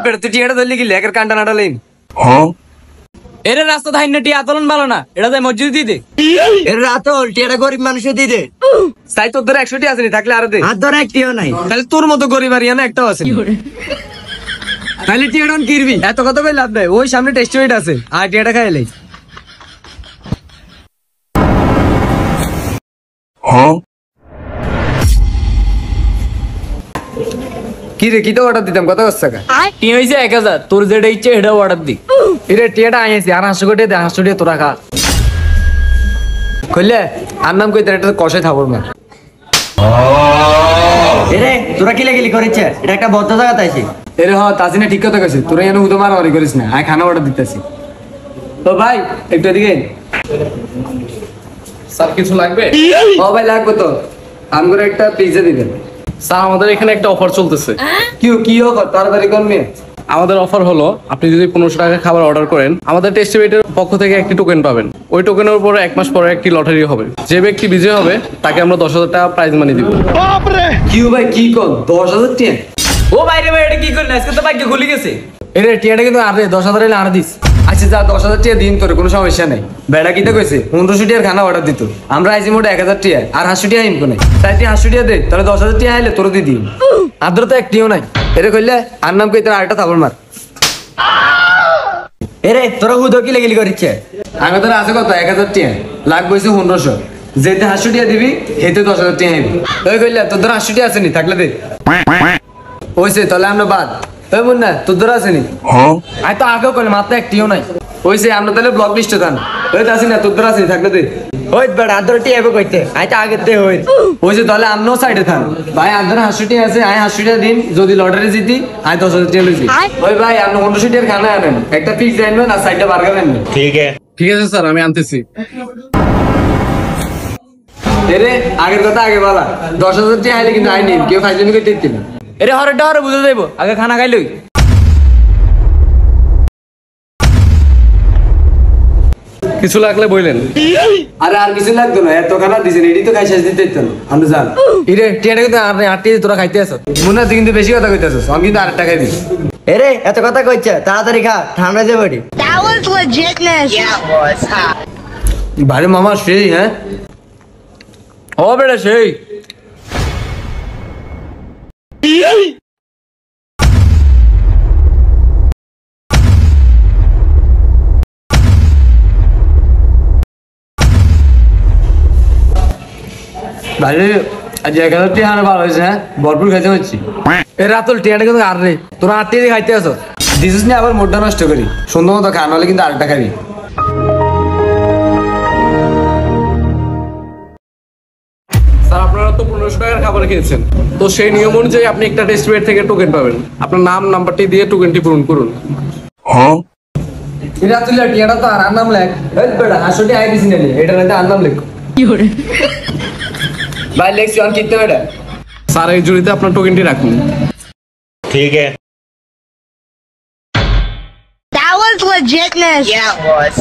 বেটা তুই টিয়াটা ধরলি কি লেকের কান্টা নাটা লাইন এর রাস্তা ধাইনা টিয়া আতলন ভালো না এটা তাই মসজিদ দিয়ে দে এর রাতল টিয়াটা গরিব মানুষে দিয়ে দে তাই তোর ধরে 100টি আসেনি থাকলে আরো দে হাত ধরে একটিও নাই তাহলে তোর মতো গরিব আর ইয়ানা একটাও আছে তাহলে টিয়াটা কিরবি এত কথা বলে লাভ নাই ওই সামনে টেস্ট ওয়েট আছে আর টিয়াটা খাইলে কি রে কি তো অর্ডার দিতাম কত কষ্ট টাকা টি হইছে 1000 তোর যেটা ইচ্ছে এটা অর্ডার দি এরে টিয়াটা আইছি আর 500 কোটি দে 500 টাকা তোরা খা কইলে আর নাম কই তোর এটা কষাই থাকবো না এরে তোরা কি লাগলি করেছে এটা একটা বদ্ধ জায়গা তাইছি এরে হ তাসিনা ঠিক কথা কইছিস তোরা এনে হুতো মারামারি করিস না আই খানা অর্ডার দিতেছি তো ভাই একটু এদিকে স্যার কিছু লাগবে? ও ভাই লাগবে তো আমগরে একটা পিজ্জা দিবেন স্যার আমাদের এখানে একটা অফার চলতেছে। কি হোক তাড়াতাড়ি করবে আমাদের অফার হলো আপনি যদি 1500 টাকা খাবার অর্ডার করেন আমাদের টেস্টিবেটের পক্ষ থেকে একটি টোকেন পাবেন। ওই টোকেনের উপরে 1 মাস পরে একটি লটারি হবে, যে ব্যক্তি বিজয়ী হবে তাকে আমরা 10,000 টাকা প্রাইজ মানি দিব। কি ভাই কি কর 10,000 টাকা ও বাইরে ভাই এটা কি করলেন আজকে তো ভাগ্য খুলে গেছে এরে টিয়াটা কিন্তু আর 10,000 এলে আর দিস আচ্ছা যা 10,000 টাকা দিন তোর কোনো সমস্যা নাই বেড়া কিটা কইছে 1500 টাকার খানা অর্ডার দিত আমরা আইছি মোটা 1000 টাকা আর 800 টাকা ইনকো নাই তাই তুই 800 টাকা দে তাহলে 10,000 টাকা আইলে তোর দি দিন আদ্র তো একটিও নাই এরে কইলে আর নাম কই তোর আরেকটা থাবল মার এরে তোরা হুদো কি লাগলি করেছে আগে তোর আছে কত 1000 টাকা লাগবে 1500 যেতে 800 টাকা দিবি হেতে 10,000 টাকা আইবি ওই কইলে তোর ধর 800 টাকা আছে নি থাকলে দে ওইছে তাহলে আমরা বাদ ওই মুন্না তোর ধর আছে নি আই তো আগে কইলে মাত্র একটিও নাই ওইছে আমরা তাহলে ব্লক লিস্টে থান ওই তো আসি না তোর ধর আছে নি থাকলে দে ওই বেড়া হাত ধরে টিয়া কইতে আই তো আগেতে হই ওইছে তাহলে আমরাও সাইডে থান ভাই আমাদের 800 টাকা আছে আই 800 টাকা দিন যদি লটারি জিতি আই 10,000 টাকা লইছি ওই ভাই আপনি 1500 টাকার খানা আনেন একটা পিজ্জা আনবেন আর সাইডে বার্গার আনবেন ঠিক আছে স্যার আমি আনতেছি। এরে আগের কথা আগে বলা 10,000 টাকা আইলে কিন্তু আইনি কেউ ফাইজলামি করতে দিতে না এরে হরেটা হরে বুঝে যাইব আগে খানা খাইলই কিছু লাগলে বললেন। আরে আর কিছু লাগতো না এত খানা দিছেন এডি তো খাই শেষ দিতে দিত না আমরা জান এরে টিয়াটা কিন্তু আর আটটি তোরা খাইতে আছো মনে হয় কিন্তু বেশি কথা কইতাছস আমি কিন্তু আরেকটা খাই দিই এরে এত কথা কইছে তাড়াতাড়ি খা ঠান্ডা যে body That was legitness. Yeah, it was. ভাই মামা সেই হ্যাঁ ও বেটা সেই ভাই আজ 1000 টাকা আনা ভালো হয়েছে হ্যাঁ ভরপুর খাইতে হচ্ছি এ রাতুল টিয়াটা কিন্তু আর রে তোরা আটটি দিয়ে খাইতে আসো দিছিস না আবার মোটটা নষ্ট করি সুন্দর মতো খান হলে কিন্তু আরেকটা খাবি স্যার আপনারা তো 1500 টাকার খাবার খেয়েছেন, তো সেই নিয়ম অনুযায়ী আপনি একটা টেস্টিবেট থেকে টোকেন পাবেন। আপনার নাম নাম্বারটি দিয়ে টোকেনটি পূরণ করুন। এ রাতুল টিয়াটা তো আর নাম লেখ এই বেটা 800 টাকা আই দিছি না এটা না আর নাম লেখ কি করে ভাই লেখছি আর কিতে বেটা স্যার এই জুড়িতে আপনার টোকেনটি রাখুন। That was legitness. Yeah, it was.